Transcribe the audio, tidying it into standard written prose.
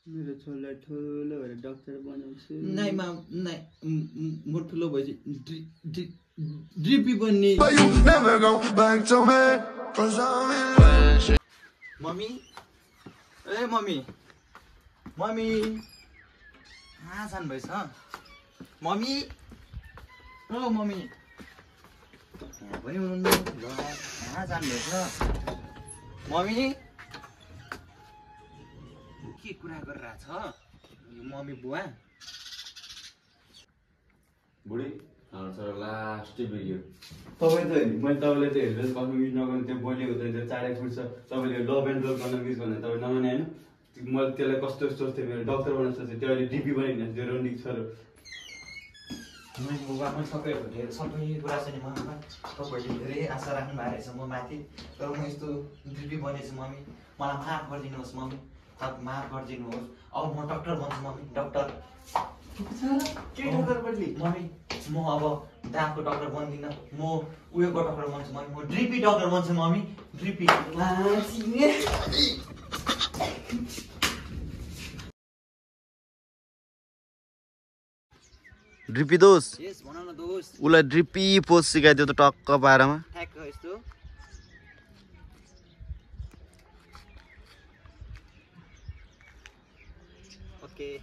मेरो छोरा ठुलो भएर डाक्टर बनाउँछु नाइ म ठुलो भएपछि ड्रिपी बन्ने मम्मी ए मम्मी मम्मी कहाँ जानुभएछ मम्मी ओ मम्मी यहाँ पनि हुनुहुन्न ल कहाँ जानुभएछ मम्मी के कुरा गरिरहेछ यो मम्मी बुवा बुढी हाम्रो छोरा लास्ट भिडियो तपाईँ त मैले तपाईँलाई त हेरेर कफी मिस नगर्नु त्यो बोलेको त त्यो चाँडै फुट्छ तपाईँले लभ एन्ड रोल गर्न मिस गर्ने तपाईँ नमाने होइन मैले त्यसलाई कस्तो सोच्थेँ मेरो डक्टर बनाउनु सोच्थेँ त्यो अहिले डिपी बनाइदिनु त्यो रन्डिक छोरो मैले बुबा पनि सबै कुरा छ नि मम्मीमा तपाईँहरूले धेरै आशा राख्नु भएको रहेछ म माथि तर म यस्तो ड्रिपी बनेछु मम्मी मलाई माफ गरिदिनुहोस् मम्मी तपाईँ माफ गरिदिनुहोस् अब म डक्टर बन्छु मम्मी डक्टर के डक्टर बन्ने मम्मी म अब दाँतको डक्टर बन्दिनँ म उयोको डक्टर बन्छु मम्मी म ड्रिपी डक्टर बन्छु मम्मी ड्रिपी ड्रिपी दोष यस भन न दोस्त उसलाई ड्रिपी पोज सिकाइदियो त टक्क पारामा ठ्याक्क यस्तो ओके